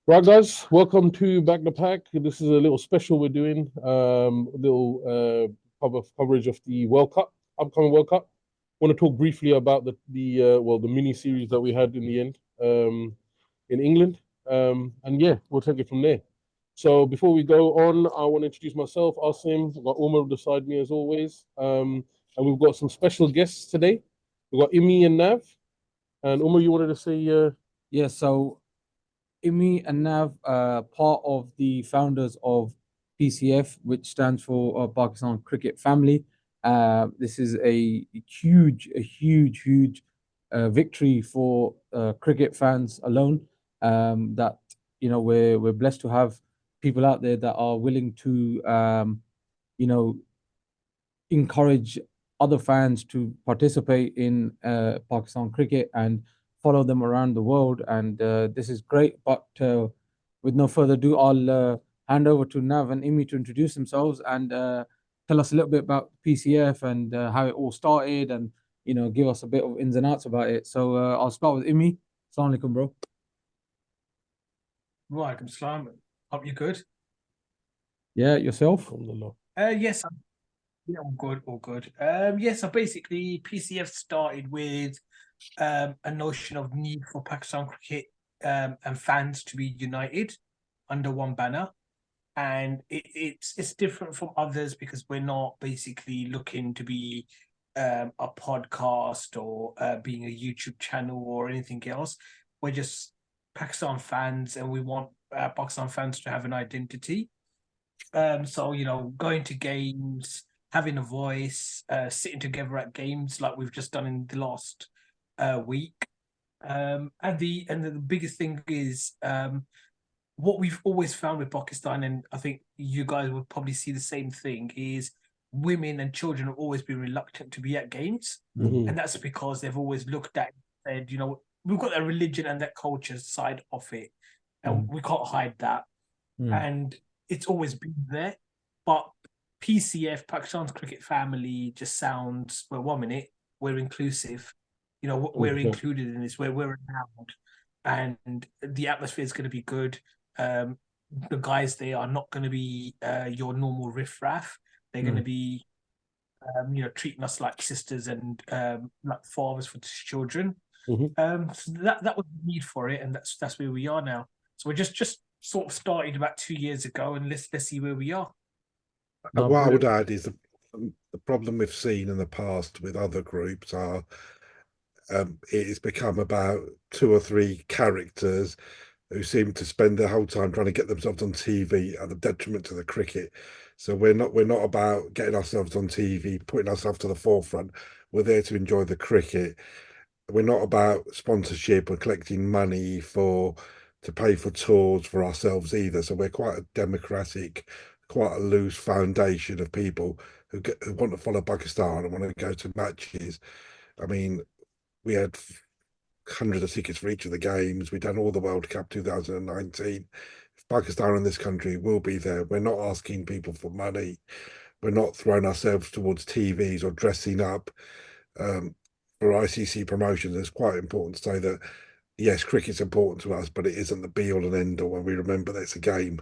Right, guys, welcome to Back the Pack. This is a little special we're doing, little coverage of the World Cup, upcoming World Cup. Want to talk briefly about the mini series that we had in the end in England, and yeah, we'll take it from there. So before we go on, I want to introduce myself, Asim. I've got Omar beside me as always, and we've got some special guests today. We've got Imy and Nav, and Omar, you wanted to say Yeah, so Imy and Nav, part of the founders of PCF, which stands for Pakistan Cricket Family. This is a huge victory for cricket fans alone. That we're blessed to have people out there that are willing to you know encourage other fans to participate in Pakistan cricket and follow them around the world. And this is great. But with no further ado, I'll hand over to Nav and Imy to introduce themselves and tell us a little bit about PCF and how it all started, and give us a bit of ins and outs about it. So I'll start with Imy. Assalamu alaikum, bro. Walaikum salam. Hope you're good. Yeah, yourself? Yes, yeah, all good, all good. So basically PCF started with a notion of need for Pakistan cricket and fans to be united under one banner. And it's different from others because we're not basically looking to be a podcast or being a YouTube channel or anything else. We're just Pakistan fans, and we want Pakistan fans to have an identity. So going to games, having a voice, sitting together at games like we've just done in the last week. And the biggest thing is what we've always found with Pakistan, and I think you guys will probably see the same thing, is women and children have always been reluctant to be at games. Mhm. And that's because they've always looked at and said, we've got that religion and that culture side of it, and we can't hide that. And it's always been there. But PCF, Pakistan's Cricket Family, just sounds, well, 1 minute, we're inclusive. We're included in this, we're around, and the atmosphere is going to be good. The guys there are not going to be your normal riffraff. They're going to be, treating us like sisters and like fathers for children. So that was the need for it, and that's where we are now. So we're just sort of started about 2 years ago, and let's see where we are. And what I would add is the problem we've seen in the past with other groups are it has become about 2 or 3 characters who seem to spend their whole time trying to get themselves on TV at the detriment to the cricket. So we're not about getting ourselves on TV, putting ourselves to the forefront. We're there to enjoy the cricket. We're not about sponsorship or collecting money to pay for tours for ourselves either. So we're quite a democratic, quite a loose foundation of people who want to follow Pakistan and want to go to matches. I mean, we had hundreds of tickets for each of the games. We've done all the World Cup 2019. Pakistan in this country will be there. We're not asking people for money. We're not throwing ourselves towards TVs or dressing up for ICC promotions. It's quite important to say that, yes, cricket's important to us, but it isn't the be-all and end-all when we remember that it's a game.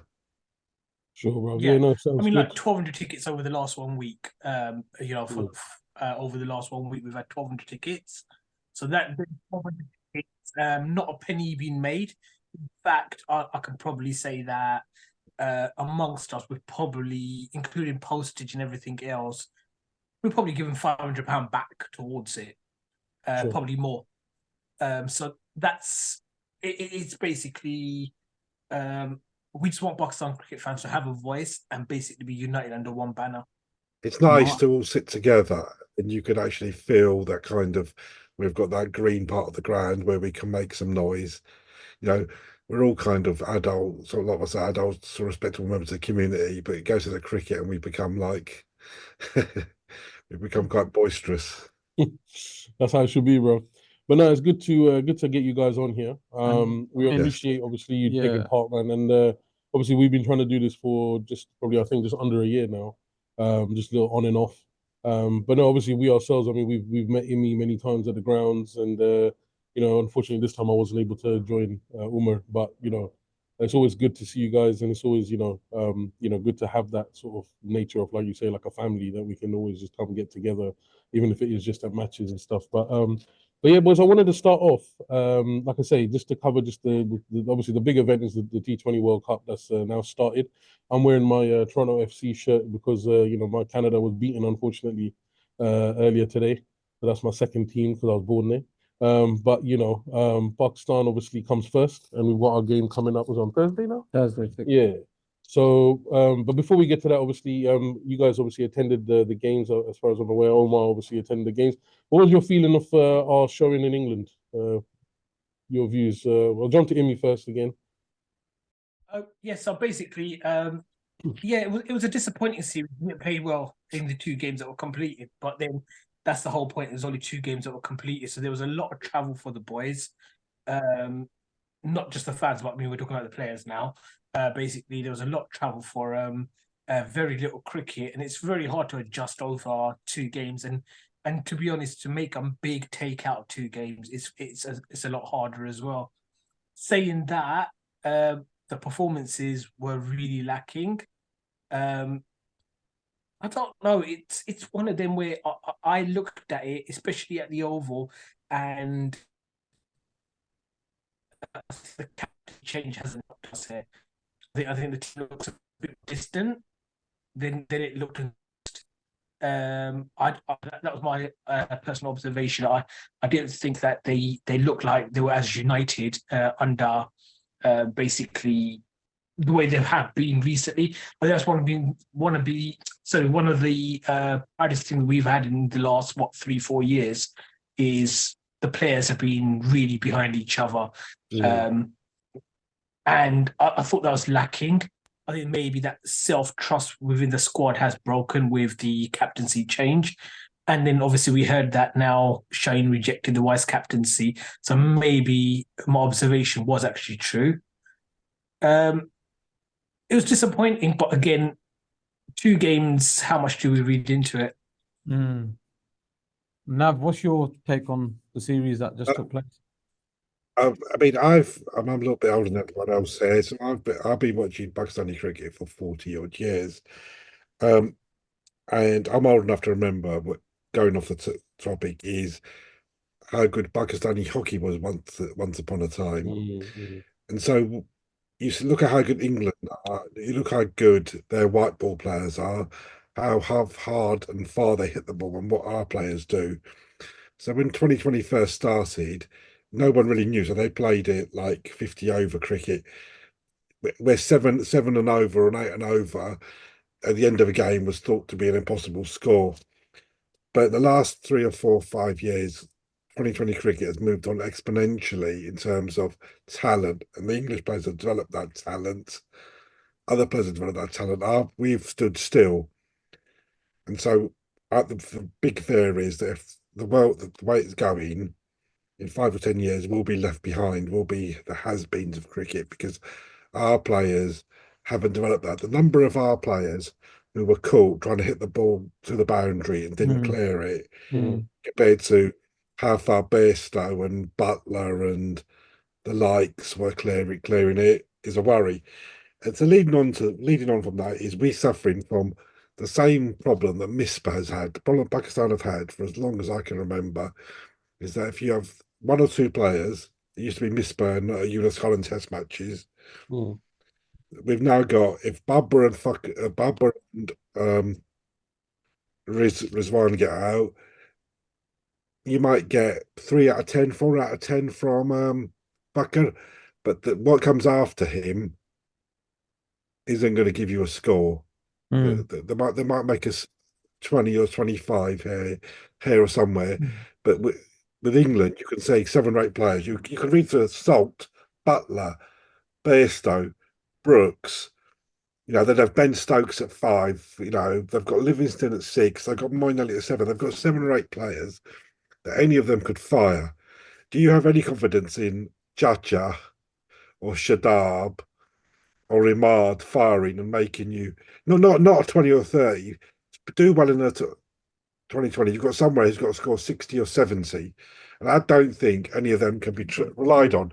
Sure, bro. Yeah, no, I mean, good. like 1,200 tickets over the last 1 week. Over the last 1 week, we've had 1,200 tickets. So that 1,200 tickets, not a penny being made. In fact, I can probably say that amongst us, we've probably, including postage and everything else, we've probably given £500 back towards it. Sure. Probably more. So that's it's basically we just want Pakistan cricket fans to have a voice and basically be united under one banner. It's nice to all sit together and you can actually feel that kind of, we've got that green part of the ground where we can make some noise. We're all kind of adults, or a lot of us are adults, so respectable members of the community, but it goes to the cricket and we become like, we become quite boisterous. That's how it should be, bro. But no, it's good to get you guys on here. We appreciate obviously you taking part, man. And obviously we've been trying to do this for just probably, I think, just under a year now. Just a little on and off. But no, obviously we ourselves, I mean, we've met Imy many times at the grounds, and unfortunately this time I wasn't able to join Umar, but It's always good to see you guys, and it's always good to have that sort of nature of, like you say, like a family that we can always just come get together, even if it is just at matches and stuff. But yeah, boys, I wanted to start off, like I say, just to cover just obviously the big event is the T20 World Cup that's now started. I'm wearing my Toronto FC shirt because my Canada was beaten unfortunately earlier today. So that's my second team because I was born there. But Pakistan obviously comes first, and we've got our game coming up. Was on Thursday now. Thursday. Yeah. So, but before we get to that, obviously, you guys obviously attended the games. As far as I'm aware, Omar obviously attended the games. What was your feeling of our showing in England? Your views. I'll jump to Imy first again. So basically, it was a disappointing series. We didn't play well in the 2 games that were completed, but then that's the whole point. There's only 2 games that were completed, so there was a lot of travel for the boys. Not just the fans, but I mean, we're talking about the players now. Basically, there was a lot of travel for very little cricket, and it's very hard to adjust over 2 games. And to be honest, to make a big take out of 2 games, it's a lot harder as well. Saying that, the performances were really lacking. I don't know. It's one of them where I looked at it, especially at the Oval, and the captain change hasn't helped us here. I think the team looks a bit distant than it looked. That was my personal observation. I didn't think that they looked like they were as united under basically the way they have been recently. I think that's one of the hardest things we've had in the last 3-4 years is the players have been really behind each other. And I thought that was lacking. I think maybe that self-trust within the squad has broken with the captaincy change. And then obviously we heard that now Shane rejected the vice captaincy. So maybe my observation was actually true. It was disappointing, but again, 2 games, how much do we read into it? Nav, what's your take on the series that just took place? I mean, I'm a little bit older than everyone else here, so I've been watching Pakistani cricket for 40 odd years, and I'm old enough to remember going off the topic is how good Pakistani hockey was once upon a time, and so you look at how good England are, you look how good their white ball players are, how hard and far they hit the ball, and what our players do. So when 2020 first started, no one really knew. So they played it like 50 over cricket, where 7 and over and 8 and over at the end of a game was thought to be an impossible score. But the last 3 or 4 or 5 years, 2020 cricket has moved on exponentially in terms of talent, and the English players have developed that talent. Other players have developed that talent. We've stood still, and so the big fear is that if the way it's going, in 5 or 10 years, we'll be left behind. We'll be the has-beens of cricket because our players haven't developed that. The number of our players who were caught trying to hit the ball to the boundary and didn't clear it, compared to how far Bairstow and Butler and the likes were clearing it, is a worry. And so leading on from that is we suffering from the same problem that Misbah has had, the problem Pakistan have had for as long as I can remember, is that if you have 1 or 2 players, it used to be Misbah and Eunice Holland test matches. We've now got, if Babur and Rizwan get out, you might get 3 out of 10, 4 out of 10 from Bakr, but what comes after him isn't going to give you a score. They might make us 20 or 25 here or somewhere, but with England, you can say 7 or 8 players. You can read through Salt, Butler, Bairstow, Brooks. They'd have Ben Stokes at 5. They've got Livingston at 6. They've got Moeen Ali at 7. They've got 7 or 8 players that any of them could fire. Do you have any confidence in Chacha or Shadab or Imad firing and making you not a 20 or 30, do well in the 2020? You've got somewhere who's got to score 60 or 70, and I don't think any of them can be relied on.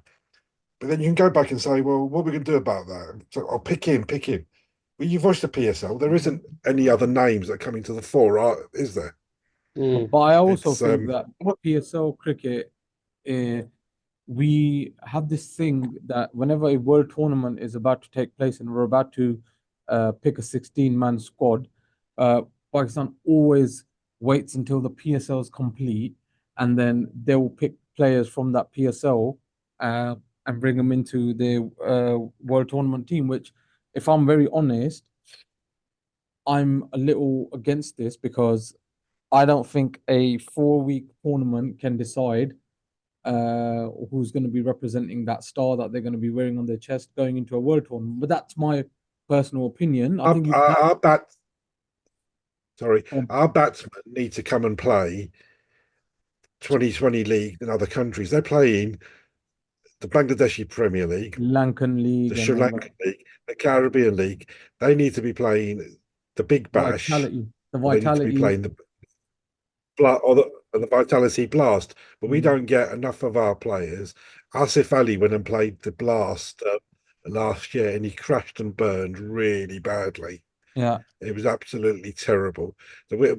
But then you can go back and say, well, what are we going to do about that? So I'll pick him, pick him. Well, you've watched the PSL. There isn't any other names that come into the fore, is there? But I also It's think that PSL cricket, we have this thing that whenever a world tournament is about to take place and we're about to pick a 16-man squad, Pakistan always waits until the PSL is complete, and then they will pick players from that PSL and bring them into the world tournament team, which, if I'm very honest, I'm a little against this because I don't think a 4-week tournament can decide who's going to be representing that star that they're going to be wearing on their chest going into a world tournament. But that's my personal opinion. I think our batsmen need to come and play 2020 league in other countries. They're playing the Bangladeshi Premier League, Lankan League, the Sri Lankan League, the Caribbean League. They need to be playing the Big Bash. Vitality. The They need to Vitality. be playing the Vitality Blast. But we don't get enough of our players. Asif Ali went and played the Blast last year, and he crashed and burned really badly. Yeah, it was absolutely terrible. So we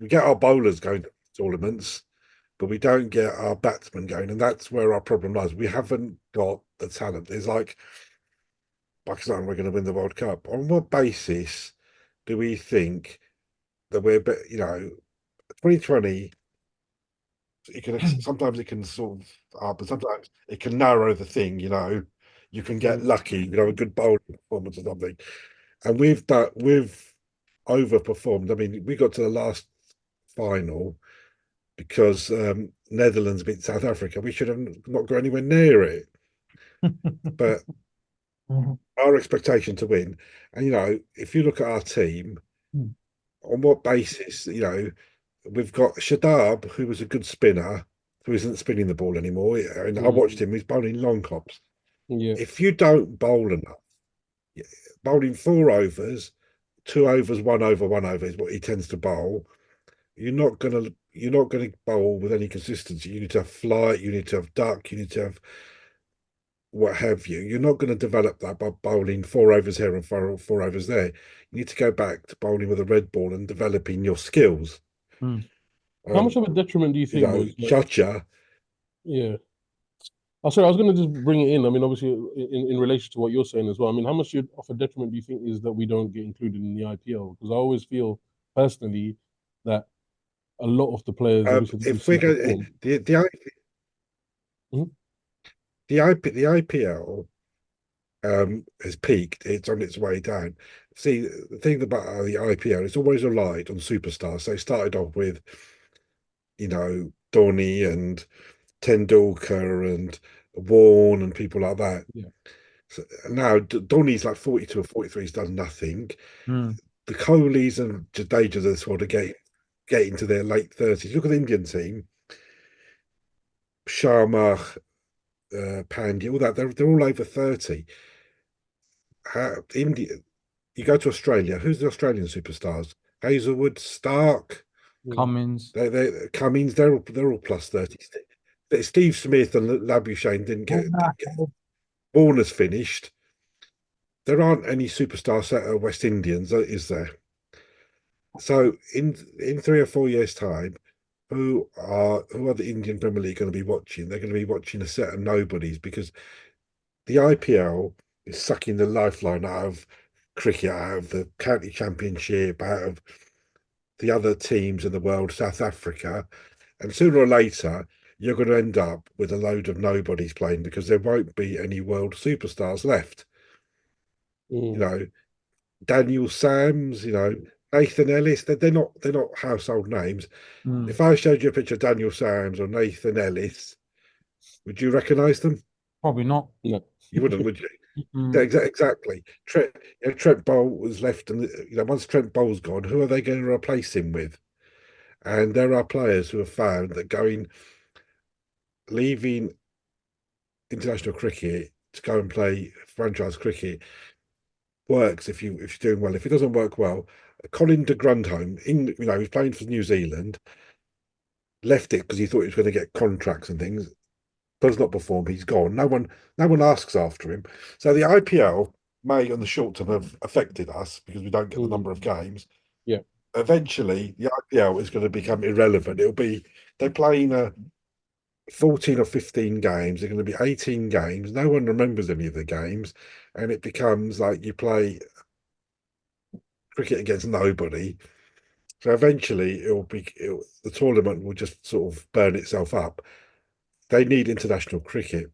get our bowlers going to tournaments, but we don't get our batsmen going, and that's where our problem lies. We haven't got the talent. It's like Pakistan, we're going to win the World Cup. On what basis do we think that we're, 2020? Sometimes it can sort of, but sometimes it can narrow the thing. You can get lucky. A good bowling performance or something, and we've overperformed. I mean, we got to the last final because Netherlands beat South Africa. We should have not got anywhere near it. But our expectation to win, and if you look at our team, on what basis, we've got Shadab, who was a good spinner, who isn't spinning the ball anymore. And I watched him; he's bowling long hops. Yeah. If you don't bowl enough, bowling 4 overs, 2 overs, 1 over, 1 over is what he tends to bowl. You're not gonna bowl with any consistency. You need to have flight, you need to have duck, you need to have what have you. You're not going to develop that by bowling 4 overs here and 4 overs there. You need to go back to bowling with a red ball and developing your skills. How much of a detriment do you think was Chacha? Yeah. Oh, sorry, I was going to just bring it in. I mean, obviously, in relation to what you're saying as well. I mean, how much of a detriment do you think is that we don't get included in the IPL? Because I always feel personally that a lot of the players, if we go the IPL has peaked. It's on its way down. See, the thing about the IPL, it's always relied on superstars. So it started off with, Dhoni and Tendulkar and Warne and people like that. Yeah. So now Dhoni's like 42 or 43. He's done nothing. Mm. The Kohlis and Jadejas of this world are getting to their late 30s. Look at the Indian team. Sharma, Pandya, all that. They're all over 30. India, you go to Australia. Who's the Australian superstars? Hazelwood, Stark, Cummins. Cummins. They're all plus 30. Steve Smith and Labuschagne didn't get. Warner's finished. There aren't any superstar West Indians, is there? So in 3 or 4 years' time, who are the Indian Premier League going to be watching? They're going to be watching a set of nobodies, because the IPL is sucking the lifeline out of cricket, out of the county championship, out of the other teams in the world, South Africa, and sooner or later you're going to end up with a load of nobodies playing, because there won't be any world superstars left. Daniel Sams, Nathan Ellis, they're not household names. If I showed you a picture of Daniel Sams or Nathan Ellis, would you recognise them? Probably not. No. You wouldn't, would you? Exactly. Trent Bolt was left, and once Trent Bolt's gone, who are they going to replace him with? And there are players who have found that leaving international cricket to go and play franchise cricket works if you're doing well. If it doesn't work well, Colin de Grandhomme, he's playing for New Zealand, left it because he thought he was going to get contracts and things. does not perform, he's gone. No one asks after him. So the IPL may, on the short term, have affected us because we don't get the number of games. Yeah. Eventually, the IPL is going to become irrelevant. They're playing 14 or 15 games. They're going to be 18 games. No one remembers any of the games, and it becomes like you play cricket against nobody. So eventually, the tournament will just sort of burn itself up. They need international cricket,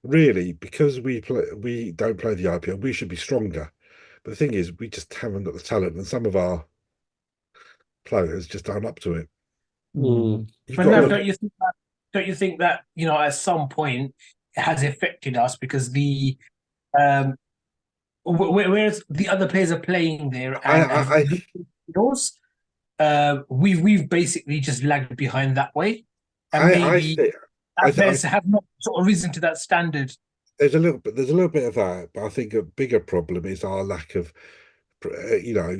really, because we don't play the IPL. We should be stronger, but the thing is, we just haven't got the talent, and some of our players just aren't up to it. Mm. You've But got now, to don't you think that, at some point it has affected us because um whereas the other players are playing there and have I yours, we've basically just lagged behind that way, and I maybe think our players have not sort of risen to that standard. there's a little bit of that, but I think a bigger problem is our lack of,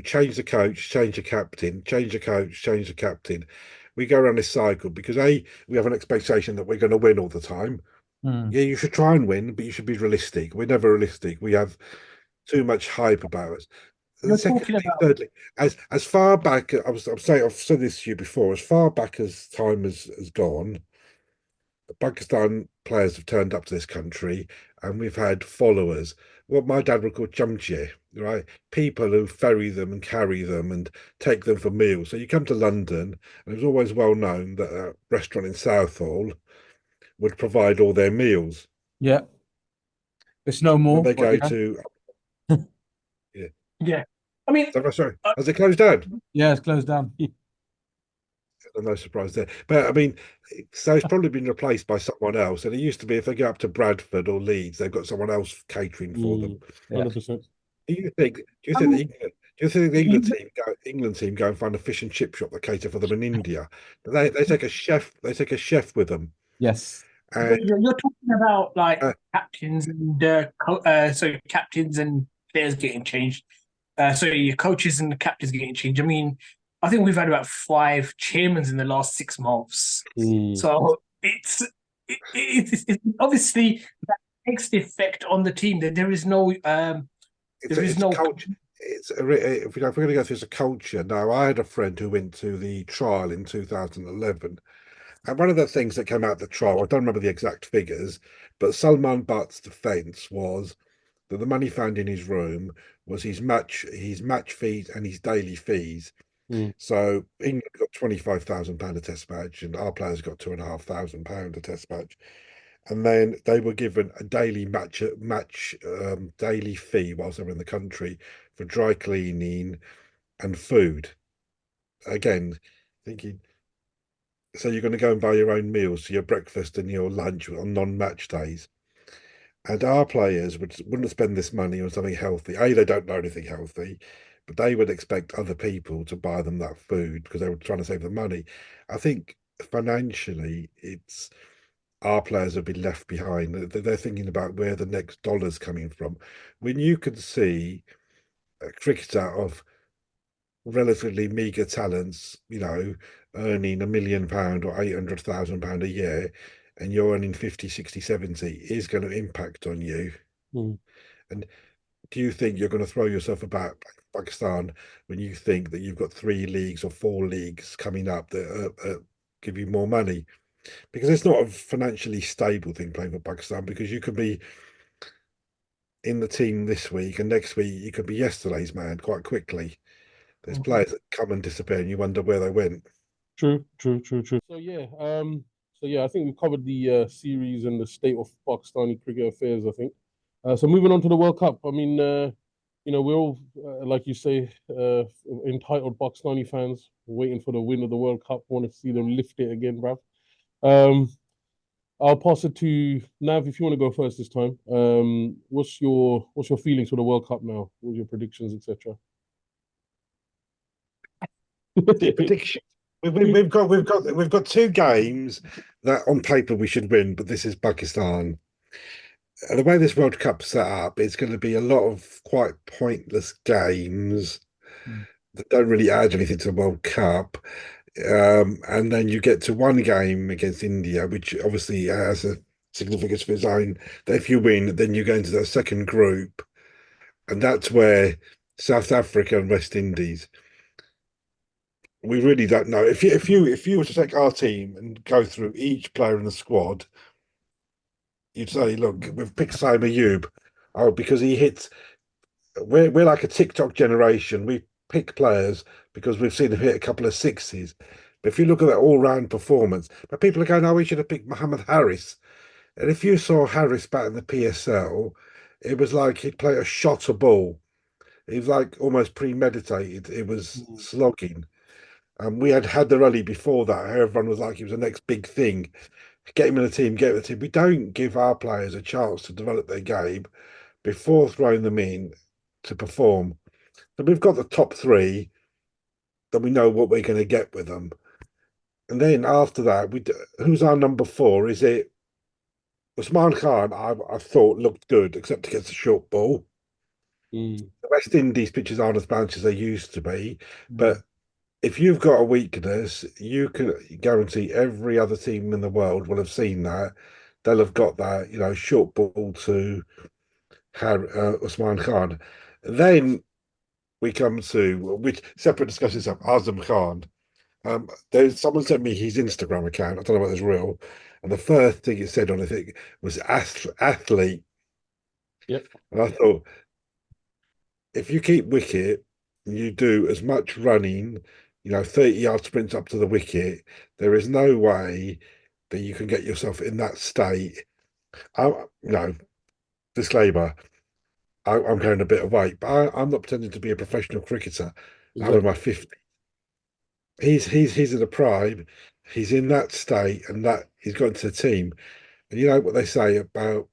change the coach, change the captain, change the coach, change the captain. We go around this cycle because we have an expectation that we're going to win all the time. Mm. Yeah, you should try and win, but you should be realistic. We're never realistic. We have too much hype about us. And You're secondly, talking about thirdly, as far back, I'm saying, I've said this to you before, as far back as time has gone, Pakistan players have turned up to this country and we've had followers. What my dad would call chumche, right? People who ferry them and carry them and take them for meals. So you come to London, and it was always well known that a restaurant in Southall would provide all their meals. Yeah. It's no more. When they but go yeah. to, yeah. I mean, sorry, uh, has it closed down? Yeah, it's closed down. No surprise there. But I mean, so it's probably been replaced by someone else. And it used to be if they go up to Bradford or Leeds, they've got someone else catering for them. 100%. Do you I think mean, the England team go and find a fish and chip shop that cater for them in India? They take a chef with them. Yes. And you're talking about like uh, captains and so captains and players getting changed. So your coaches and the captains getting changed. I mean, I think we've had about 5 chairmans in the last 6 months. So it's obviously that takes the effect on the team. That there is no it's a culture. If we're going to go through, it's a culture. Now, I had a friend who went to the trial in 2011. And one of the things that came out of the trial, I don't remember the exact figures, but Salman Butt's defence was that the money found in his room was his match fees and his daily fees. So England got £25,000 a test match, and our players got £2,500 a test match. And then they were given a daily daily fee whilst they were in the country for dry cleaning and food. Again, thinking, so you're going to go and buy your own meals, so your breakfast and your lunch on non-match days. And our players wouldn't spend this money on something healthy. They don't know anything healthy, but they would expect other people to buy them that food because they were trying to save the money. I think financially, it's our players have been left behind. They're thinking about where the next dollar's coming from. When you can see a cricketer of relatively meager talents, earning £1 million or £800,000 a year, and you're earning 50, 60, 70, is going to impact on you. And do you think you're going to throw yourself about Pakistan when you think that you've got 3 leagues or 4 leagues coming up that give you more money? Because it's not a financially stable thing playing for Pakistan, because you could be in the team this week and next week you could be yesterday's man quite quickly. There's players that come and disappear and you wonder where they went. True. So I think we've covered the series and the state of Pakistani cricket affairs, I think. So moving on to the World Cup. I mean, we're all, like you say, entitled Pakistani fans, waiting for the win of the World Cup. Want to see them lift it again, bruv. I'll pass it to Nav if you want to go first this time. What's your feelings for the World Cup now? What's your predictions, etc.? Prediction. We've got 2 games that on paper we should win, but this is Pakistan. And the way this World Cup's set up, it's going to be a lot of quite pointless games that don't really add anything to the World Cup. And then you get to one game against India, which obviously has significance of its own. That if you win, then you go into the second group, and that's where South Africa and West Indies. We really don't know. If you were to take our team and go through each player in the squad, you'd say, look, we've picked Imy Nav. Oh, because he hits. We're like a TikTok generation. We pick players because we've seen him hit a couple of sixes. But if you look at that all-round performance, but people are going, "Oh, we should have picked Mohammed Harris." And if you saw Harris back in the PSL, it was like he'd play a shot a ball. It was like almost premeditated. It was slogging. And we had the rally before that. Everyone was like, he was the next big thing. Get him in the team, get him in the team. We don't give our players a chance to develop their game before throwing them in to perform. So we've got the top three, then we know what we're going to get with them. And then after that, who's our number four? Is it Usman Khan? I thought looked good, except against the short ball. The West Indies pitches aren't as balanced as they used to be, but if you've got a weakness, you can guarantee every other team in the world will have seen that. They'll have got that, short ball to Usman Khan. Then we come to which separate discussions of Azam Khan. There's someone sent me his Instagram account. I don't know whether it's real. And the first thing it said on it was athlete. Yep. And I thought, if you keep wicket, you do as much running, 30-yard sprints up to the wicket, there is no way that you can get yourself in that state. Disclaimer, I'm going a bit of weight, but I'm not pretending to be a professional cricketer. I'm in my 50s. He's in the prime. He's in that state, and that he's got into the team. And you know what they say about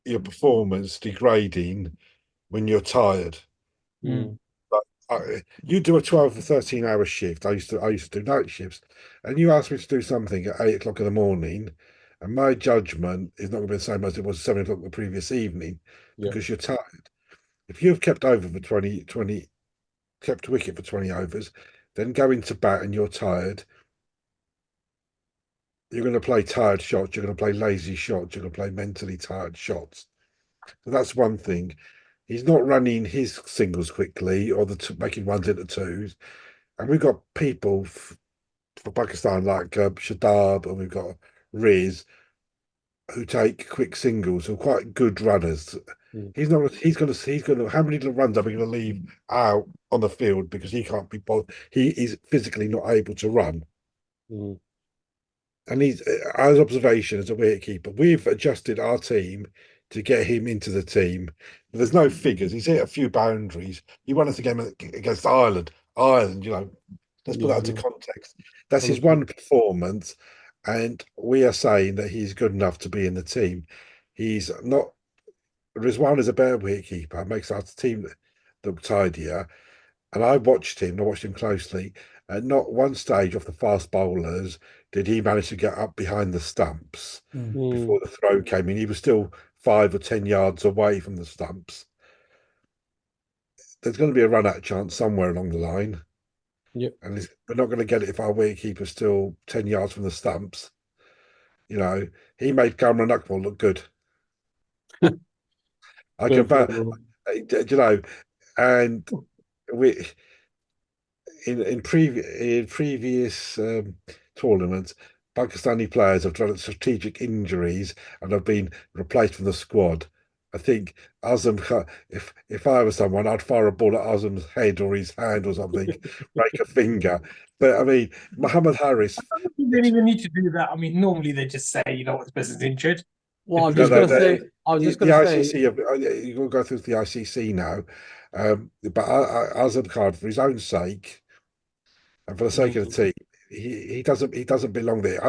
your performance degrading when you're tired. You do a 12 or 13-hour shift. I used to do night shifts, and you asked me to do something at 8 o'clock in the morning, and my judgment is not going to be the same as it was at 7 o'clock the previous evening because you're tired. If you've kept over for 20, kept wicket for 20 overs, then go into bat and you're tired, you're going to play tired shots, you're going to play lazy shots, you're going to play mentally tired shots. So that's one thing. He's not running his singles quickly or making ones into twos. And we've got people for Pakistan like Shadab, and we've got Riz who take quick singles, who are quite good runners. He's going to, how many little runs are we going to leave out on the field because he can't be bothered? He is physically not able to run. And he's, our observation as a wicketkeeper, we've adjusted our team to get him into the team. But there's no figures. He's hit a few boundaries. He won us a game against Ireland. Let's put that into context. That's his one performance. And we are saying that he's good enough to be in the team. He's not. Rizwan is a better wicketkeeper, makes our team look tidier. And I watched him closely. At not one stage off the fast bowlers did he manage to get up behind the stumps before the throw came in. He was still 5 or 10 yards away from the stumps. There's going to be a run-out chance somewhere along the line. Yep. And we're not going to get it if our wicketkeeper's still 10 yards from the stumps. He made Cameron Akmal look good. I can bet, and we in previous tournaments, Pakistani players have developed strategic injuries and have been replaced from the squad. I think Azam, if I was someone, I'd fire a ball at Azam's head or his hand or something, break a finger. But I mean, Mohammed Harris. They don't even need to do that. I mean, normally they just say, this person's injured. Well, I was just going to say, ICC, you will go through the ICC now. But Azam Khan, for his own sake, and for the sake of the team, he doesn't belong there.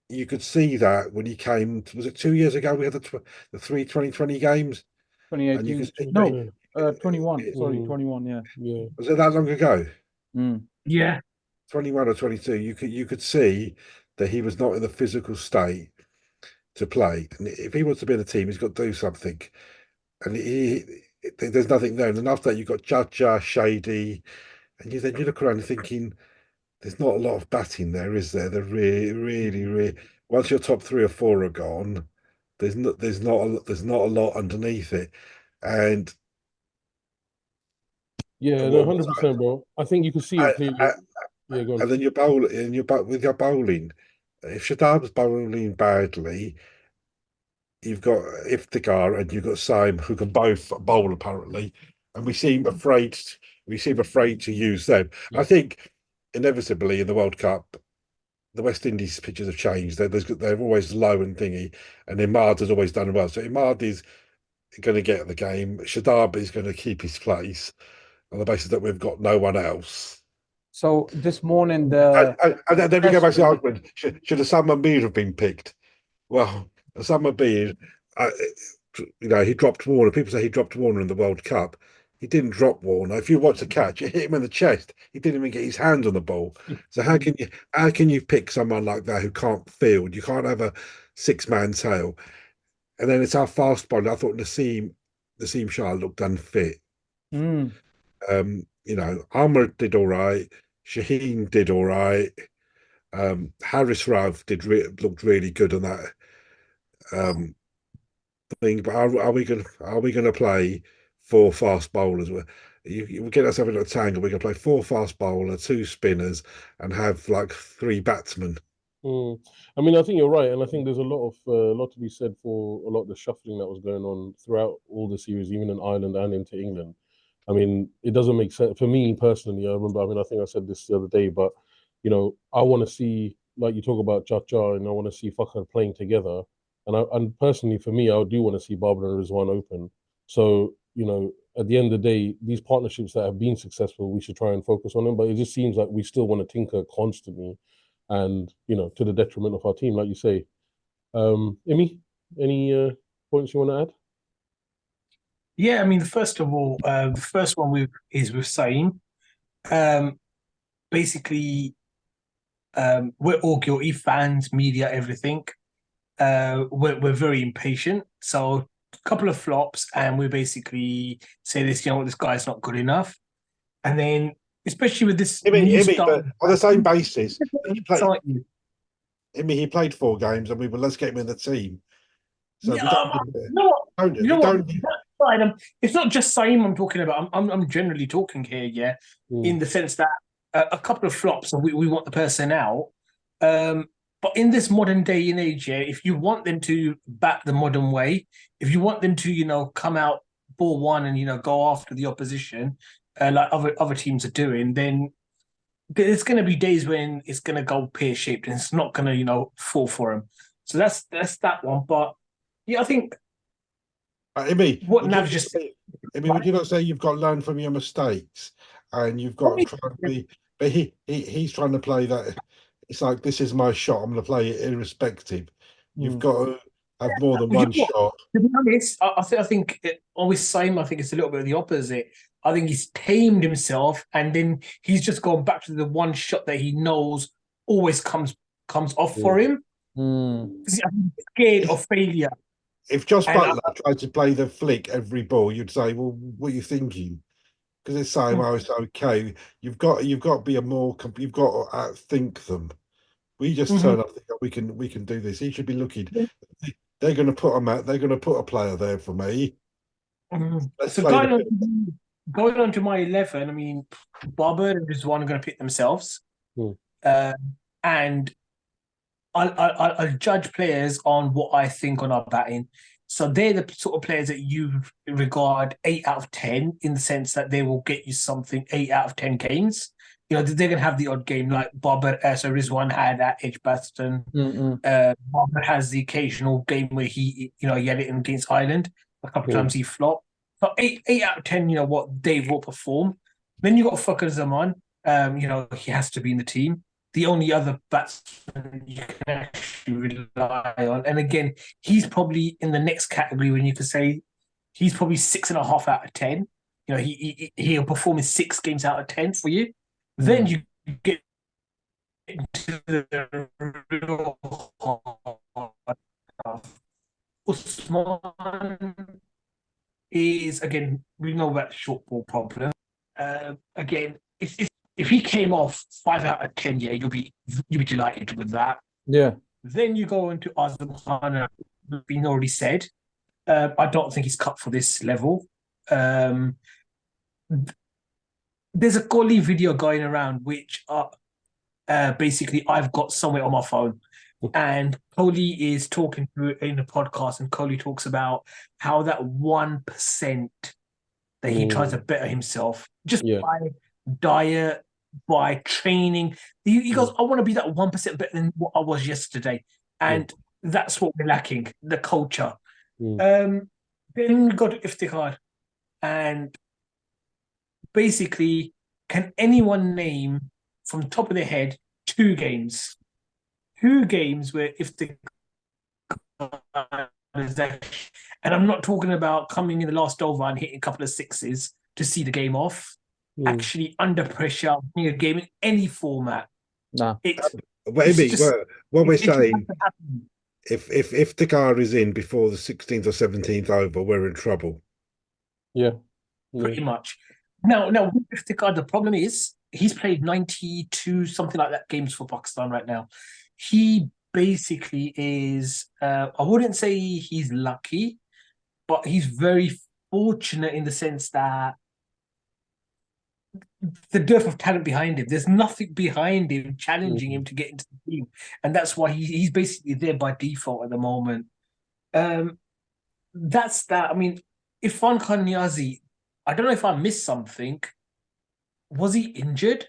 You could see that when he came. Was it 2 years ago? We had the three 2020 games. 2018. 21. Sorry, 21. Yeah. Was it that long ago? Yeah. 21 or 22. You could see that he was not in the physical state to play. And if he wants to be in the team, he's got to do something. And there's nothing there. And then after that, you've got Judge, Shady, and you look around thinking, there's not a lot of batting there, is there? They're really, really, really. once your top 3 or 4 are gone, there's not a lot underneath it, and Yeah, no, 100%, bro. I think you can see it clearly. Yeah, go on. and then with your bowling. If Shadab's bowling badly, you've got Iftikhar and you've got Saim who can both bowl apparently, and we seem afraid to use them. Yeah. I think inevitably in the World Cup, the West Indies pitches have changed. They're always low and thingy, and Imad has always done well. So Imad is going to get the game. Shadab is going to keep his place on the basis that we've got no one else. So this morning, And then we go back to the argument: should Osama Mir have been picked? Well, Osama Mir, he dropped Warner. People say he dropped Warner in the World Cup. He didn't drop Warner. If you watch the catch, it hit him in the chest. He didn't even get his hand on the ball. So how can you pick someone like that who can't field? You can't have a 6-man tail. And then it's our fast bowler. I thought Naseem Shah looked unfit. Amr did all right. Shaheen did all right. Harris Rav looked really good on that thing. But are we gonna play 4 fast bowlers? We get ourselves into a tangle. We're gonna play 4 fast bowlers, 2 spinners, and have like 3 batsmen. I mean, I think you're right, and I think there's a lot to be said for a lot of the shuffling that was going on throughout all the series, even in Ireland and into England. I mean, it doesn't make sense for me personally. I remember, I mean, I think I said this the other day, but I want to see, like you talk about Chacha, and I want to see Fakhar playing together. And personally, for me, I do want to see Babar and Rizwan open. So, at the end of the day, these partnerships that have been successful, we should try and focus on them. But it just seems like we still want to tinker constantly, and to the detriment of our team, like you say. Imy, any points you want to add? Yeah, I mean, first of all, the first one is with Saim. Basically, we're all guilty, fans, media, everything. We're very impatient. So a couple of flops, and we basically say this, this guy's not good enough. And then, especially with this But on the same basis, he played 4 games, and let's get him in the team. So it's not just Saim I'm talking about. I'm generally talking here, yeah, in the sense that a couple of flops and we want the person out. But in this modern day and age, yeah, if you want them to bat the modern way, if you want them to, come out ball one and go after the opposition, like other teams are doing, then there's going to be days when it's going to go pear-shaped and it's not going to, fall for them. So that's that one. But yeah, I think Imy, what Nav just said. Imy, would you not say you've got to learn from your mistakes and you've got to try and be? But he's trying to play that. It's like, this is my shot. I'm going to play it irrespective. You've got to have more than one shot. To be honest, I think always Saim. I think it's a little bit of the opposite. I think he's tamed himself, and then he's just gone back to the one shot that he knows always comes off for him. He's scared of failure. If Josh Butler tried to play the flick every ball, you'd say, "Well, what are you thinking?" Because it's saying, "Oh, it's okay." You've got to be you've got to outthink them. We just turn up and think, oh, we can do this. He should be looking. They're going to put him out. They're going to put a player there for me. So going on to my 11, I mean, Babar and Rizwan are going to pick themselves, and I'll judge players on what I think on our batting. So they're the sort of players that you regard 8 out of 10 in the sense that they will get you something 8 out of 10 games. They're going to have the odd game like Babar, so Rizwan had at Edgbaston. Babar has the occasional game where he had it against Ireland. A couple of times he flopped. So 8 out of 10, what they will perform. Then you got Fakhar Zaman. He has to be in the team. The only other batsman you can actually rely on. And again, he's probably in the next category when you can say he's probably 6.5 out of 10. He'll perform in 6 games out of 10 for you. Then you get into the real hard stuff. Usman is, again, we know about the short ball problem. Again, if he came off 5 out of 10, yeah, you'll be delighted with that. Yeah. Then you go into Azam Khan, been already said. I don't think he's cut for this level. There's a Kohli video going around, which basically I've got somewhere on my phone. And Kohli is talking in a podcast, and Kohli talks about how that 1% that he tries to better himself just by diet, by training. He goes, I want to be that 1% better than what I was yesterday. And that's what we're lacking, the culture. Then we got to Iftikhar. And basically, can anyone name from the top of their head 2 games? 2 games where Iftikhar is actually, and I'm not talking about coming in the last over and hitting a couple of sixes to see the game off. Actually, under pressure, winning a game in any format. No. What we're saying, if the car is in before the 16th or 17th over, we're in trouble. Yeah. Pretty much. Now, with Iftikhar, the problem is he's played 92, something like that, games for Pakistan right now. He basically is, I wouldn't say he's lucky, but he's very fortunate in the sense that the dearth of talent behind him. There's nothing behind him challenging him to get into the team. And that's why he's basically there by default at the moment. That's that. I mean, Irfan Khan Niazi, I don't know if I missed something. Was he injured?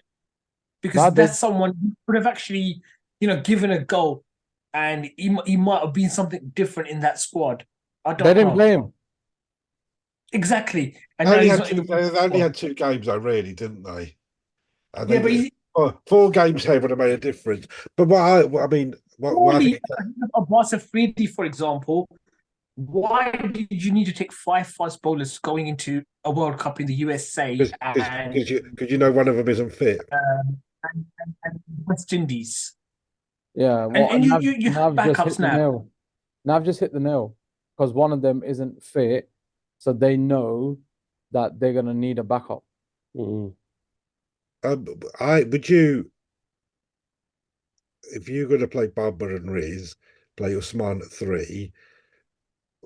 Because that's someone who could have actually, given a go, and he might have been something different in that squad. I don't know. They didn't play him. Exactly. And They only had 2 games, though, really, didn't they? And but 4 games here would have made a difference. But what I think, Abbas Afridi, for example, why did you need to take 5 fast bowlers going into a World Cup in the USA? Because you know one of them isn't fit. And West Indies. Yeah, and you have backups now. Nav just hit the nail because one of them isn't fit, so they know that they're gonna need a backup. If you're going to play Babur and Riz, play Usman at 3,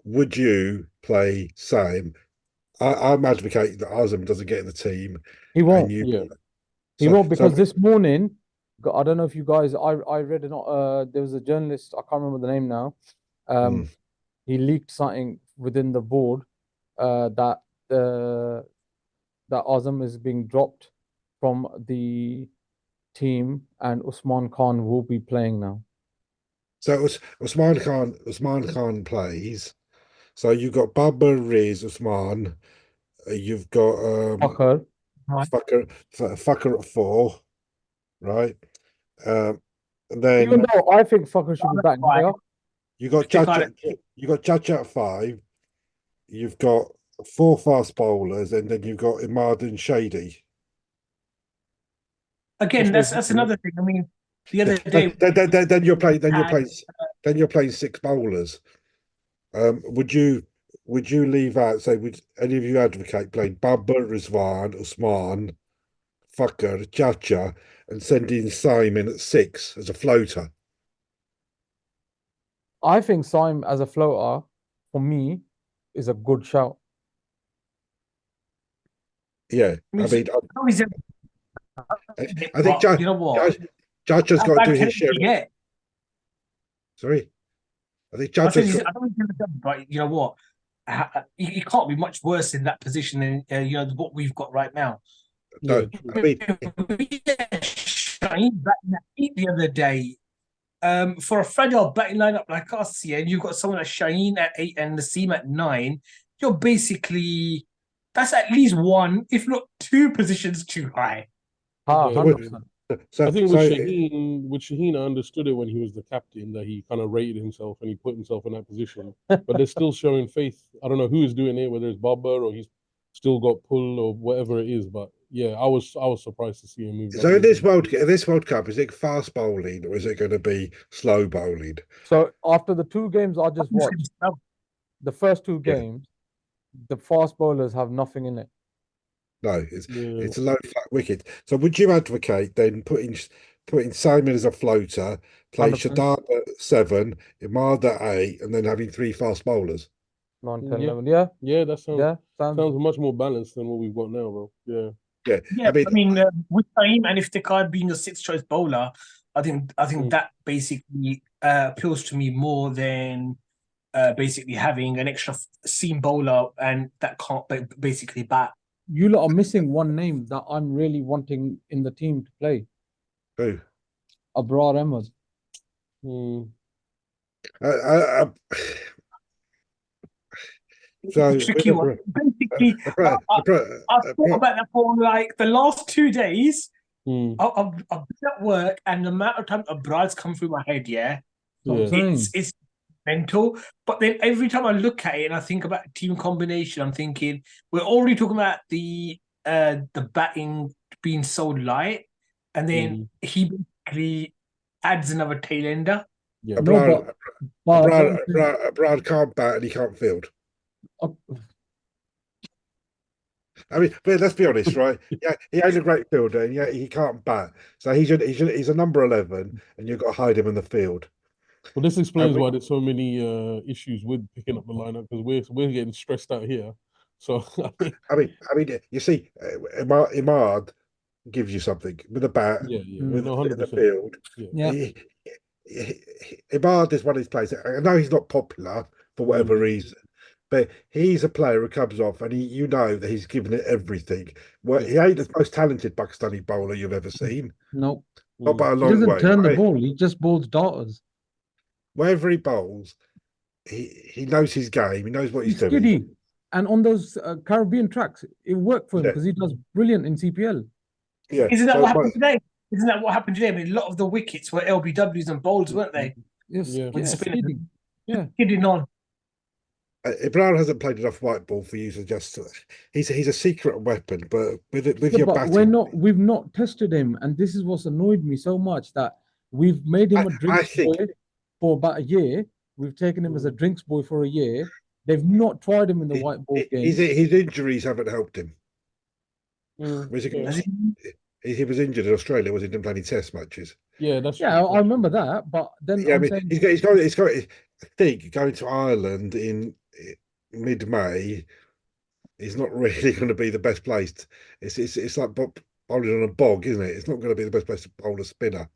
would you play Sam? I'm advocating that Azam doesn't get in the team. He won't. He won't, because this morning, I don't know if you guys, I read it. There was a journalist, I can't remember the name now. He leaked something within the board that Azam is being dropped from the team and Usman Khan will be playing now. So Usman Khan plays. So you've got Babur, Riz, Usman. You've got Fucker at 4, right? And then, even though I think Fucker should be back higher. You got Chacha at 5. You've got 4 fast bowlers, and then you've got Imad and Shady. Again, that's another thing. I mean, the other day, then you're playing 6 bowlers. Would you leave out? Say, would any of you advocate playing Babur, Rizwan, Usman, Fucker, Chacha, and sending Simon at 6 as a floater? I think Simon as a floater, for me, is a good shout. Yeah, I think you know what? Chacha's got to do his share. Sorry, I think Chacha's got... But you know what? He can't be much worse in that position than what we've got right now. No, I mean, the other day, for a fragile batting lineup like us here, and you've got someone like Shaheen at 8 and Naseem at 9, you're basically, that's at least 1, if not 2 positions too high. 100%. I think with Shaheen, I understood it when he was the captain, that he kind of rated himself and he put himself in that position. But they're still showing faith. I don't know who is doing it, whether it's Babur or he's still got pull or whatever it is. But yeah, I was surprised to see him move. So in this World Cup, is it fast bowling or is it going to be slow bowling? So after the 2 games I just watched, the first 2 games, the fast bowlers have nothing in it. No, it's a low flat wicket. So would you advocate then putting putting Simon as a floater, playing 100%. Shadab at 7, Imad at 8, and then having 3 fast bowlers. 9, 10, Yeah. 11. Yeah, Yeah, that sounds yeah. Sounds sounds much more balanced than what we've got now, bro. Yeah. Yeah, Yeah, I mean, with Imy and Iftikhar being a sixth choice bowler, I think Mm. that basically appeals to me more than basically having an extra seam bowler and that can't basically bat. you lot are missing one name that I'm really wanting in the team to play. who? Abrar Ahmed. Mm. So It's a tricky one. Basically, I thought about that for like the last 2 days. Mm. I've been at work, and the amount of time Abrar's come through my head, Yeah. it's mental. But then every time I look at it and I think about team combination, I'm thinking we're already talking about the batting being so light, and then he basically adds another tail ender. Yeah. No, but Brad can't bat and he can't field. uh, I mean, but let's be honest, right? Yeah, he ain't a great fielder, and yeah, he can't bat. So he's a number 11, and you've got to hide him in the field. Well, this explains why there's so many issues with picking up the lineup because we're getting stressed out here. So I mean, you see, Imad gives you something with a bat, yeah, yeah, with no, in the 100%. field. yeah. Imad is one of these players. I know he's not popular for whatever reason, but he's a player who comes off and you know that he's given it everything. Well, he ain't the most talented Pakistani bowler you've ever seen. No, Not by a he long doesn't way. turn the right? ball. He just bowls darters. Wherever he bowls, he knows his game. He knows what he's He's doing. skiddy. And on those Caribbean tracks, it worked for him Yeah. because he does brilliant in CPL. Yeah. Isn't that So what happened today? Isn't that what happened today? I mean, a lot of the wickets were LBWs and bowls, weren't they? Yes, Yeah. With spinners. skiddy. Yeah. Kidding on. Brown hasn't played enough white ball for you to just. He's a secret weapon, but with Yeah, your but batting, we've not tested him, and this is what's annoyed me so much that we've made him a I drinks think boy for about a year. We've taken him as a drinks boy for a year. They've not tried him in the white ball game. his injuries haven't helped him. Yeah. He was injured in Australia, was he? Didn't play any test matches. Yeah, that's Yeah, true. I remember that, but then Yeah, I I'm mean, saying he's got. I think going to Ireland in mid-May is not really going to be the best place. It's like bowling on a bog, isn't it? It's not going to be the best place to bowl a spinner.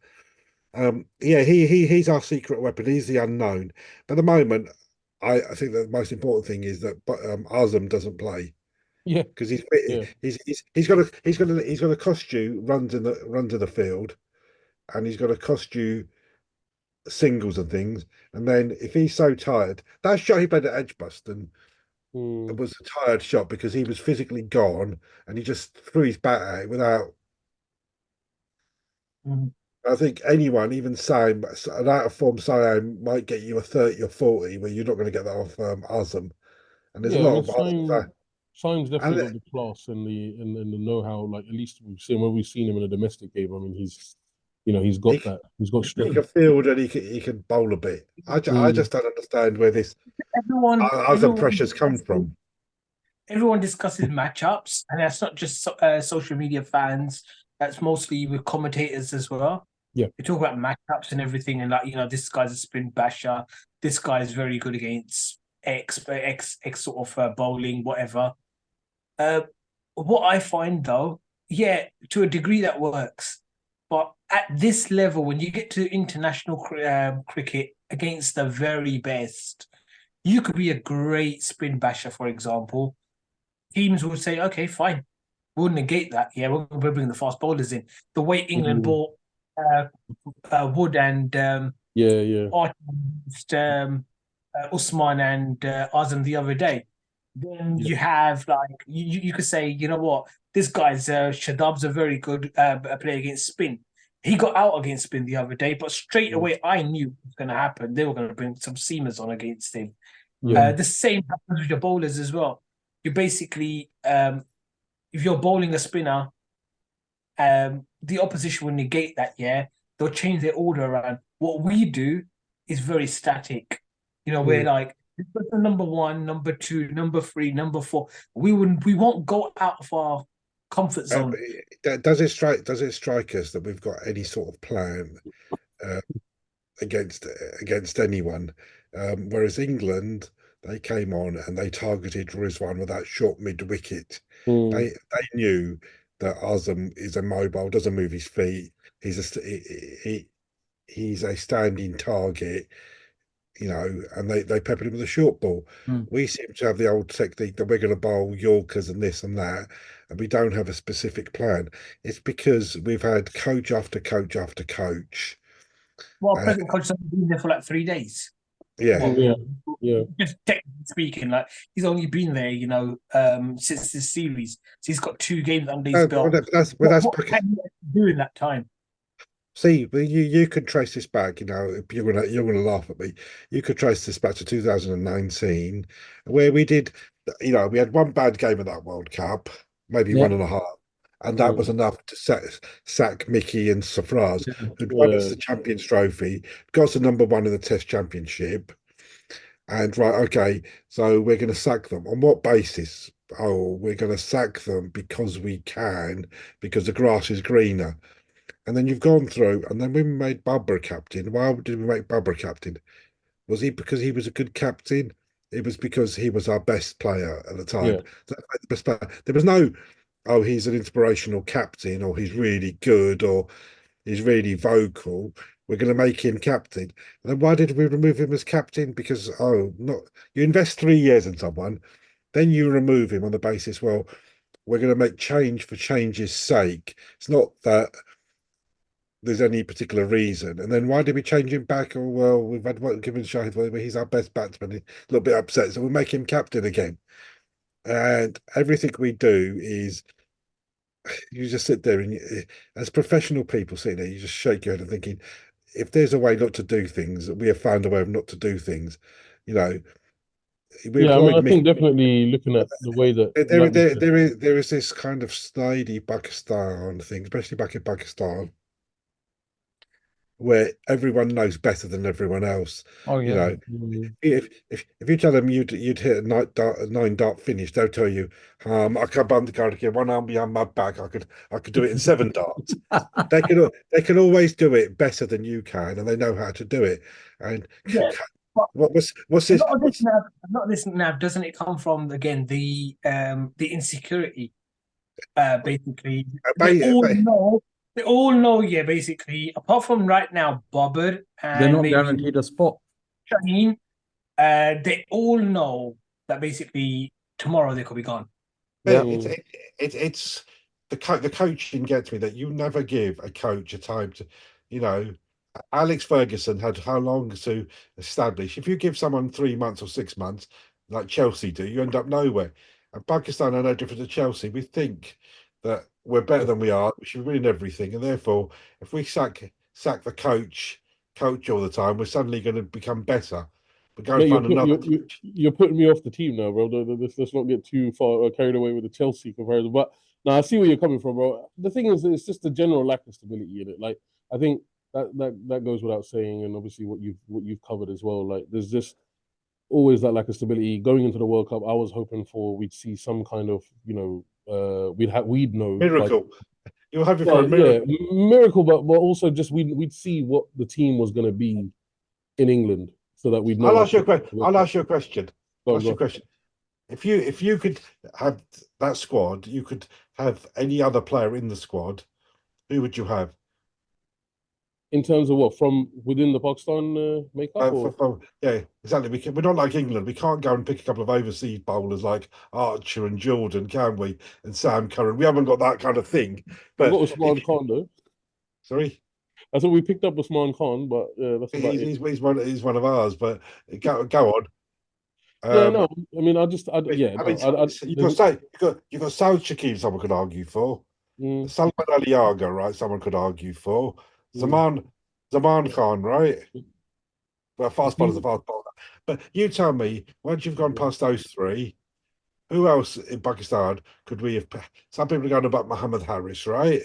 Yeah, he's our secret weapon. He's the unknown. But at the moment, I think the most important thing is that Azam doesn't play Yeah. because he's Yeah. he's going to cost you runs in the field, and he's going to cost you singles and things. And then if he's so tired, that shot he played at Edgbaston it was a tired shot because he was physically gone and he just threw his bat at it without. I think anyone, even Sam, an out of form Siam might get you a 30 or 40, where you're not going to get that off Azam. And there's a lot of Simon's definitely and got the class and the know-how. Like at least we've seen him in a domestic game. I mean, he's got that. He's got he strength. can field and he can bowl a bit. I just don't understand where this other pressures come from. Everyone discusses matchups, and that's not just social media fans. That's mostly with commentators as well. Yeah, they talk about matchups and everything, and like this guy's a spin basher. This guy is very good against X sort of bowling, whatever. What I find though, yeah, to a degree that works, but at this level, when you get to international cricket against the very best, you could be a great spin basher, for example. Teams would say, okay, fine. We'll negate that. Yeah, we'll bring the fast bowlers in. The way England bought Wood and Usman and Azam the other day. Then you have like you could say, you know what, this guy's Shadab's a very good player against spin. He got out against spin the other day, but straight away I knew what was going to happen. They were going to bring some seamers on against him. The same happens with the bowlers as well. You basically, if you're bowling a spinner, the opposition will negate that. Yeah, they'll change their order around. What we do is very static. We're like, this person number 1, number 2, number 3, number 4. We won't go out of our comfort zone. Does it strike us that we've got any sort of plan against anyone? Whereas England, they came on and they targeted Rizwan with that short mid wicket. They knew that Azam is immobile, doesn't move his feet. He's a standing target, and they peppered him with a short ball. We seem to have the old technique that we're going to bowl Yorkers and this and that, and we don't have a specific plan. It's because we've had coach after coach after coach. Well, present coach has been there for like 3 days. Yeah. Yeah. Just technically speaking, like he's only been there, since this series. So he's got 2 games under his belt. What can he do in that time? See, you could trace this back. You're gonna laugh at me. You could trace this back to 2019, where we did. We had one bad game of that World Cup, maybe one and a half, and that was enough to sack Mickey and Safraz, who'd won us the Champions Trophy, got us the #1 in the Test Championship, and okay, so we're going to sack them on what basis? Oh, we're going to sack them because we can, because the grass is greener. And then you've gone through, and then we made Babra captain. Why did we make Babra captain? Was he because he was a good captain? It was because he was our best player at the time. Yeah. The best player. There was no, oh, he's an inspirational captain, or he's really good, or he's really vocal. We're going to make him captain. And then why did we remove him as captain? Because, you invest 3 years in someone, then you remove him on the basis, well, we're going to make change for change's sake. It's not that there's any particular reason. And then why did we change him back? Oh, well, we've had what given Shahid, but he's our best batsman. He's a little bit upset, so we'll make him captain again. And everything we do is, you just sit there and as professional people sitting there, you just shake your head and thinking, if there's a way not to do things, we have found a way of not to do things. I think definitely looking at the way that there is this kind of snidey Pakistan thing, especially back in Pakistan, where everyone knows better than everyone else. Oh yeah. If you tell them you'd hit a 9 dart finish, they'll tell you, I can't bump the card again, one arm behind my back. I could do it in 7 darts. They can always do it better than you can, and they know how to do it. And what's this? A lot of this now, doesn't it come from again the insecurity? Basically, they all know, basically, apart from right now, Babar and they're not guaranteed a spot. Shaheen, they all know that basically tomorrow they could be gone. It's the coaching gets me that you never give a coach a time to, Alex Ferguson had how long to establish? If you give someone 3 months or 6 months, like Chelsea do, you end up nowhere. And Pakistan are no different to Chelsea. We think that we're better than we are. We should win everything, and therefore, if we sack the coach all the time, we're suddenly going to become better. We're going to find another. You're putting me off the team now, bro. Let's not get too far carried away with the Chelsea comparison. But now I see where you're coming from, bro. The thing is, it's just a general lack of stability in it. Like I think that goes without saying, and obviously what you've covered as well. Like there's just always that lack of stability going into the World Cup. I was hoping we'd see some kind of we'd know miracle. You're hoping for a miracle. Yeah, miracle, but also just we'd see what the team was going to be in England, so that we'd know. I'll ask you a question. If you could have that squad, you could have any other player in the squad, who would you have? In terms of what, from within the Pakistan makeup? Yeah, exactly. We're not like England. We can't go and pick a couple of overseas bowlers like Archer and Jordan, can we? And Sam Curran. We haven't got that kind of thing. But we've got Usman Khan, though. Sorry? I thought we picked up Usman Khan, but that's about it. He's one of ours, but go on. No, I mean, you've got Saud Shakib, someone could argue for. Salman Ali Aga, right? Someone could argue for. Zaman Khan, right? Well, fast bowler's a fast bowler. But you tell me, once you've gone past those 3, who else in Pakistan could we have? Some people are going about Muhammad Harris, right?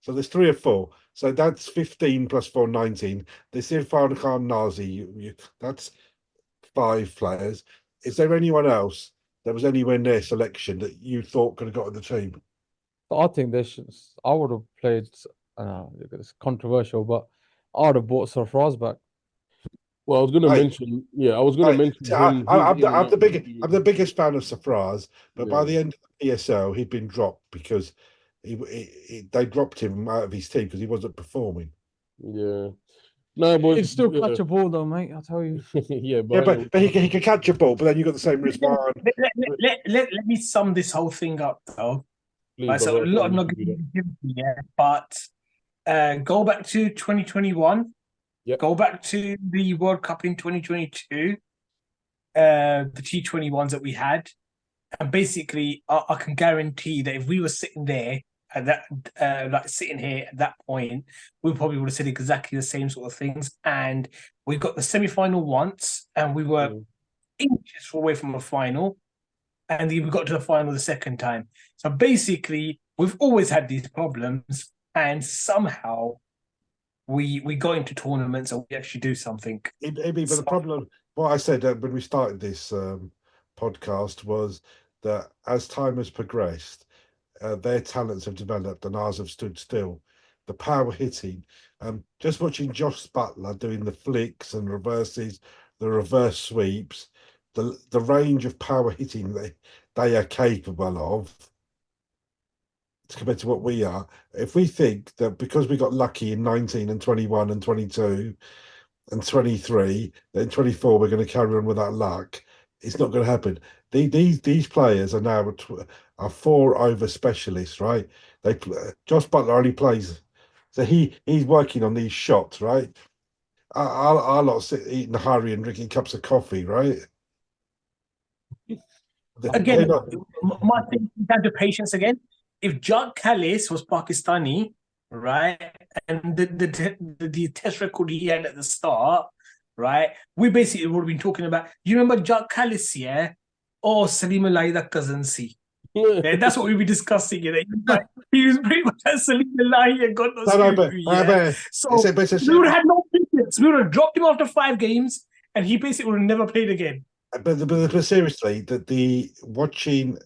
So there's 3 or 4. So that's 15 plus 4, 19. There's Irfan Khan, Nazi. That's 5 players. Is there anyone else that was anywhere near selection that you thought could have got in the team? I think they should. I would have played. It's controversial, but I would have bought Sarfraz back. Well, I was going to Right. mention, yeah, I was going to mention him. I'm him and I'm the biggest fan of Safraz, but by Yeah. the end of the PSL, he'd been dropped because they dropped him out of his team because he wasn't performing. Yeah. No, but He'd still catch a ball though, mate. I tell you. yeah, Yeah, but he can catch a ball, but then you got the same Rizwan. Let me sum this whole thing up though. please, Right, so brother, I'm not you going can to do that. give you yet, but go back to 2021. Yep. Go back to the World Cup in 2022. The T20 ones that we had, and basically, I can guarantee that if we were sitting there at that, like sitting here at that point, we probably would have said exactly the same sort of things. And we got the semi-final once, and we were inches away from a final, and then we got to the final the second time. So basically, we've always had these problems, and somehow we got into tournaments and we actually do something. But the problem, what I said when we started this podcast was that as time has progressed, their talents have developed and ours have stood still. The power hitting, just watching Josh Butler doing the flicks and reverses, the reverse sweeps, the range of power hitting they are capable of compared to what we are. If we think that because we got lucky in 19 and 21 and 22 and 23, then 24 we're going to carry on with that luck, it's not going to happen. These players are now are 4 over specialists, right? Josh Butler only plays, so he's working on these shots, right? Our lot sit eating hurry and drinking cups of coffee, right? Again, my thing down to patience again. If Jacques Kallis was Pakistani, right, and the test record he had at the start, right, we basically would have been talking about. You remember Jacques Kallis, yeah, or Salim Alaida Kazansi? Yeah, that's what we were discussing. You know? He was pretty much like Salim Alaida and God knows who. So we would have had no patience. We would have dropped him after 5 games, and he basically would have never played again. But seriously, the watching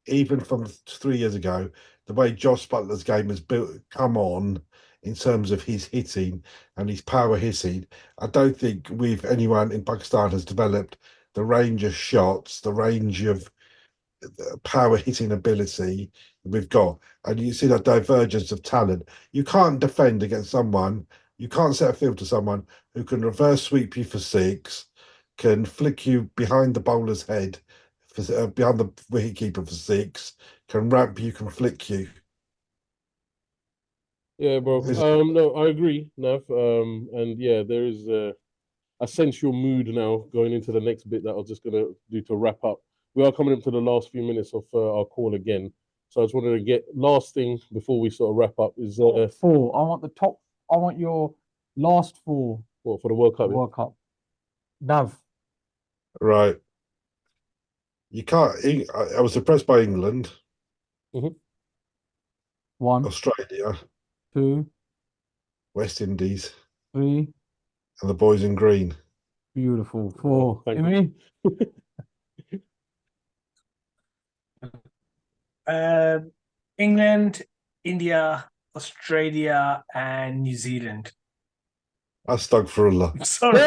even from 3 years ago, the way Josh Butler's game has come on in terms of his hitting and his power hitting, I don't think anyone in Pakistan has developed the range of shots, the range of power hitting ability we've got. And you see that divergence of talent. You can't defend against someone, you can't set a field to someone who can reverse sweep you for 6, can flick you behind the bowler's head, behind the wicketkeeper for 6, can ramp you, can flick you. Yeah, bro. No, I agree, Nav. And yeah, there is I sense your mood now going into the next bit that I was just gonna do to wrap up. We are coming up to the last few minutes of our call again, so I just wanted to get last thing before we sort of wrap up is 4. I want the top. I want your last 4. for the World Cup. World Cup. Nav. Right. You can't. I was impressed by England. 1, Australia, 2, West Indies, 3. and the boys in green. Beautiful. 4. Thank Imy? England, India, Australia, and New Zealand. Astaghfirullah. Sorry.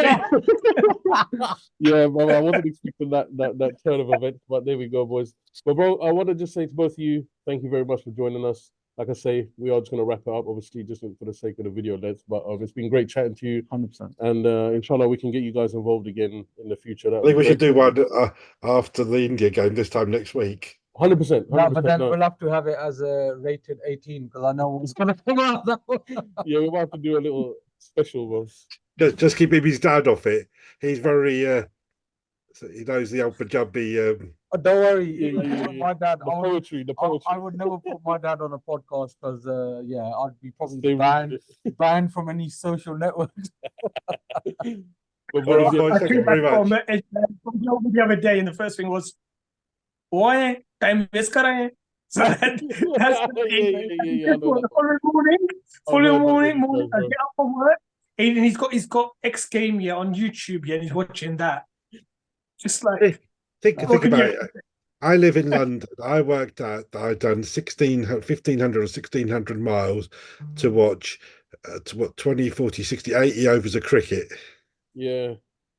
Yeah, bro, I wasn't expecting that turn of events, but there we go, boys. But bro, I want to just say to both of you, thank you very much for joining us. Like I say, we are just going to wrap it up, obviously, just for the sake of the video length. But it's been great chatting to you. 100%. And inshallah, we can get you guys involved again in the future. I think we should do one after the India game this time next week. 100%. No, but then we'll have to have it as a rated 18 because I know what's going to come out. Yeah, we might have to do a little special one. Just keep his dad off it. He's very he knows the old Punjabi. Don't worry, my dad. The poetry. I would never put my dad on a podcast because I'd be probably Stay banned from any social network. But I came back from the other day, and the first thing was, "Why time waste kar rahe hain?" So that's the following morning, I get up from work, and he's got X game on YouTube, and he's watching that. Just like think about it. I live in London. I worked out that I'd done 1,500 or 1,600 miles to watch 20, 40, 60, 80 overs of cricket. Yeah,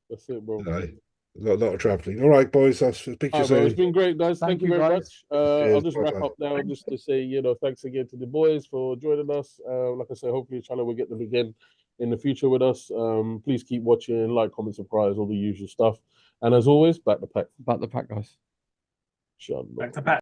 that's it, bro. You know, a lot of travelling. All right, boys. I'll speak to you All right, bro. It's soon. been great, guys. Thank you very much. I'll Cheers. just wrap Bye-bye. up now just to say, thanks again to the boys for joining us. Like I said, hopefully the channel will get them again in the future with us. Please keep watching, like, comment, subscribe, all the usual stuff. And as always, back the pack. About the pack, guys. Inshallah. Back to back.